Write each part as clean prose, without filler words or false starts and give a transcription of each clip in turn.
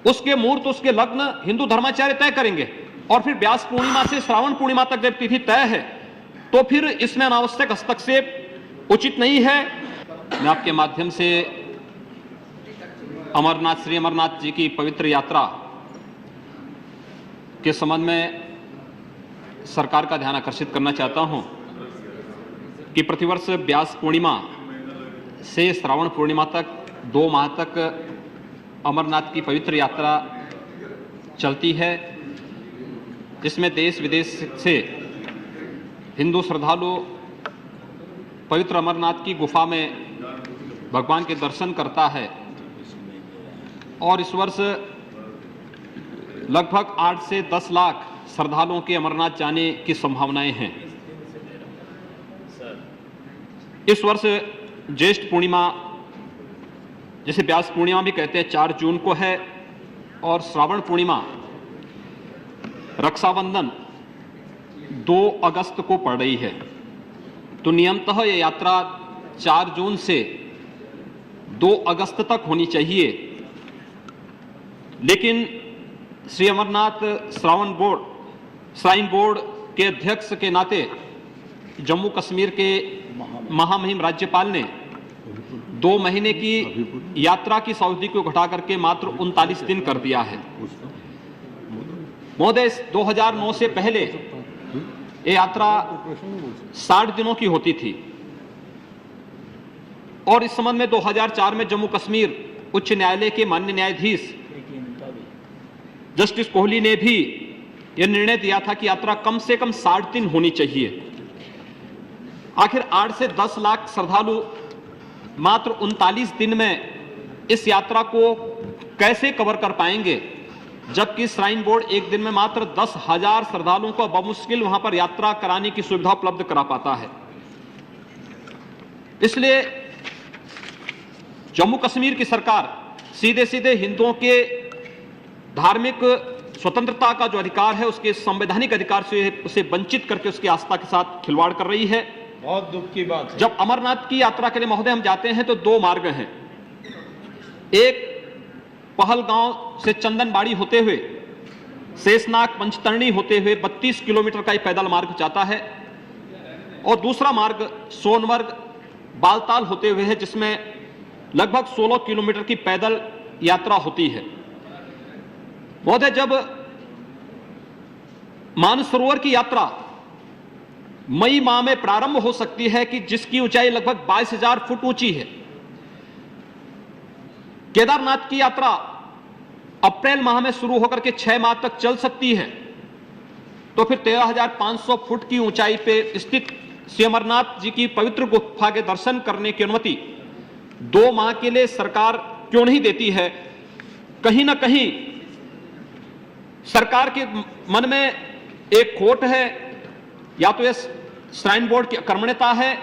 उसके मुहूर्त, उसके लग्न हिंदू धर्माचार्य तय करेंगे और फिर व्यास पूर्णिमा से श्रावण पूर्णिमा तक जब तिथि तय है तो फिर इसमें अनावश्यक हस्तक्षेप उचित नहीं है। मैं आपके माध्यम से श्री अमरनाथ जी की पवित्र यात्रा के संबंध में सरकार का ध्यान आकर्षित करना चाहता हूं कि प्रतिवर्ष व्यास पूर्णिमा से श्रावण पूर्णिमा तक 2 माह तक अमरनाथ की पवित्र यात्रा चलती है, जिसमें देश विदेश से हिंदू श्रद्धालु पवित्र अमरनाथ की गुफा में भगवान के दर्शन करता है और इस वर्ष लगभग 8 से 10 लाख श्रद्धालुओं के अमरनाथ जाने की संभावनाएं हैं। इस वर्ष ज्येष्ठ पूर्णिमा, जिसे व्यास पूर्णिमा भी कहते हैं, 4 जून को है और श्रावण पूर्णिमा रक्षाबंधन 2 अगस्त को पड़ रही है। तो नियमतः यह यात्रा 4 जून से 2 अगस्त तक होनी चाहिए, लेकिन श्री अमरनाथ श्राइन बोर्ड के अध्यक्ष के नाते जम्मू कश्मीर के महामहिम राज्यपाल ने 2 महीने की यात्रा की अवधि को घटा करके मात्र 39 दिन कर दिया है। महोदय, 2009 से पहले ये यात्रा 60 दिनों की होती थी और इस संबंध में 2004 में जम्मू कश्मीर उच्च न्यायालय के माननीय न्यायाधीश जस्टिस कोहली ने भी यह निर्णय दिया था कि यात्रा कम से कम 60 दिन होनी चाहिए। आखिर 8 से 10 लाख श्रद्धालु मात्र 39 दिन में इस यात्रा को कैसे कवर कर पाएंगे, जबकि श्राइन बोर्ड एक दिन में मात्र 10,000 श्रद्धालुओं को बमुश्किल वहां पर यात्रा कराने की सुविधा उपलब्ध करा पाता है। इसलिए जम्मू कश्मीर की सरकार सीधे सीधे हिंदुओं के धार्मिक स्वतंत्रता का जो अधिकार है, उसके संवैधानिक अधिकार से उसे वंचित करके उसकी आस्था के साथ खिलवाड़ कर रही है। बहुत दुख की बात है। जब अमरनाथ की यात्रा के लिए महोदय हम जाते हैं तो 2 मार्ग हैं। एक पहलगांव से चंदनबाड़ी होते हुए शेषनाग पंचतरणी होते हुए 32 किलोमीटर का पैदल मार्ग जाता है और दूसरा मार्ग सोनमर्ग बालताल होते हुए है, जिसमें लगभग 16 किलोमीटर की पैदल यात्रा होती है। महोदय, जब मानसरोवर की यात्रा मई माह में प्रारंभ हो सकती है कि जिसकी ऊंचाई लगभग 22,000 फुट ऊंची है, केदारनाथ की यात्रा अप्रैल माह में शुरू होकर के 6 माह तक चल सकती है, तो फिर 13,500 फुट की ऊंचाई पे स्थित श्री अमरनाथ जी की पवित्र गुफा के दर्शन करने की अनुमति 2 माह के लिए सरकार क्यों नहीं देती है? कहीं ना कहीं सरकार के मन में एक खोट है, या तो यह श्राइन बोर्ड की अकर्मण्यता है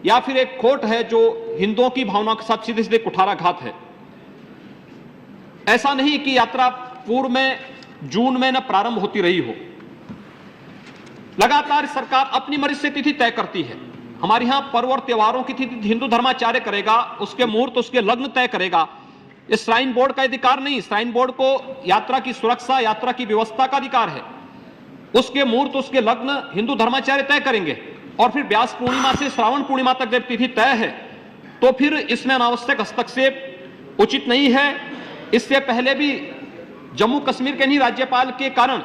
या फिर एक खोट है जो हिंदुओं की भावनाओं के साथ सीधे सीधे कुठाराघात है। ऐसा नहीं कि यात्रा पूर्व में जून में न प्रारंभ होती रही हो, लगातार सरकार अपनी मर्जी से तिथि तय करती है। हमारे यहां पर्व और त्योहारों की तिथि हिंदू धर्माचार्य करेगा, उसके मुहूर्त, उसके लग्न तय करेगा। ये श्राइन बोर्ड का अधिकार नहीं। श्राइन बोर्ड को यात्रा की सुरक्षा, यात्रा की व्यवस्था का अधिकार है। उसके मुहूर्त, उसके लग्न हिंदू धर्माचार्य तय करेंगे और फिर व्यास पूर्णिमा से श्रावण पूर्णिमा तक जब तिथि तय है तो फिर इसमें अनावश्यक हस्तक्षेप उचित नहीं है। इससे पहले भी जम्मू कश्मीर के नहीं राज्यपाल के कारण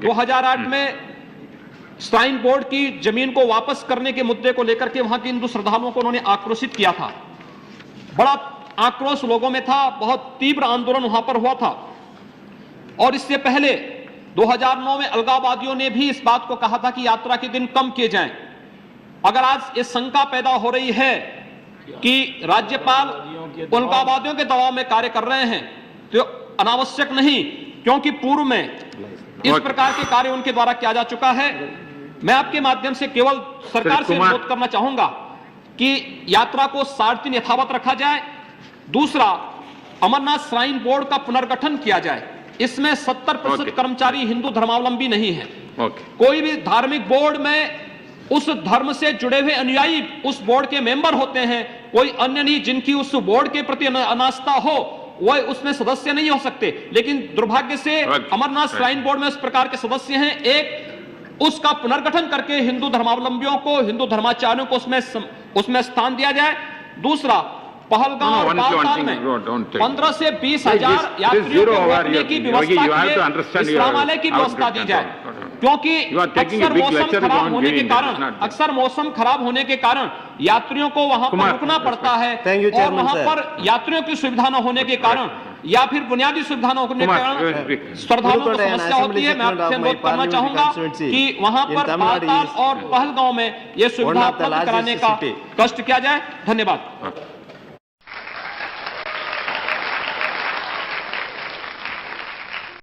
2008 में श्राइन बोर्ड की जमीन को वापस करने के मुद्दे को लेकर के वहां के हिंदू श्रद्धालुओं को उन्होंने आक्रोशित किया था। बड़ा आक्रोश लोगों में था, बहुत तीव्र आंदोलन वहां पर हुआ था। और इससे पहले 2009 में अलगाववादियों ने भी इस बात को कहा था कि यात्रा के दिन कम किए जाएं। अगर आज ये शंका पैदा हो रही है कि राज्यपाल अलगाववादियों के दबाव में कार्य कर रहे हैं, तो अनावश्यक नहीं, क्योंकि पूर्व में इस प्रकार के कार्य उनके द्वारा किया जा चुका है। मैं आपके माध्यम से केवल सरकार से अनुरोध करना चाहूंगा कि यात्रा को 60 दिन यथावत रखा जाए। दूसरा, अमरनाथ श्राइन बोर्ड का पुनर्गठन किया जाए। इसमें 70% कर्मचारी हिंदू धर्मावलंबी नहीं है। कोई भी धार्मिक बोर्ड में उस धर्म से जुड़े हुए अनुयायी उस बोर्ड के मेंबर होते हैं, कोई अन्य नहीं। जिनकी उस बोर्ड के प्रति अनास्था हो वो उसमें सदस्य नहीं हो सकते। लेकिन दुर्भाग्य से अमरनाथ श्राइन बोर्ड में इस प्रकार के सदस्य हैं। एक, उसका पुनर्गठन करके हिंदू धर्मावलंबियों को, हिंदू धर्माचार्यों को उसमें स्थान दिया जाए। दूसरा, पहलगांव और बालताल में 15 से 20 हजार यात्रियों को रोकने की व्यवस्था के लिए इस्लामालय की व्यवस्था दी जाए, क्योंकि अक्सर मौसम खराब होने के कारण यात्रियों को वहां पर रुकना पड़ता है, और वहां पर यात्रियों की सुविधा न होने के कारण या फिर बुनियादी सुविधा न होने के कारण श्रद्धालुओं को समस्या होती है। मैं आपसे अनुरोध करना चाहूंगा कि वहां पर बालताल और पहलगांव में ये सुविधा उपलब्ध कराने का कष्ट किया जाए। धन्यवाद।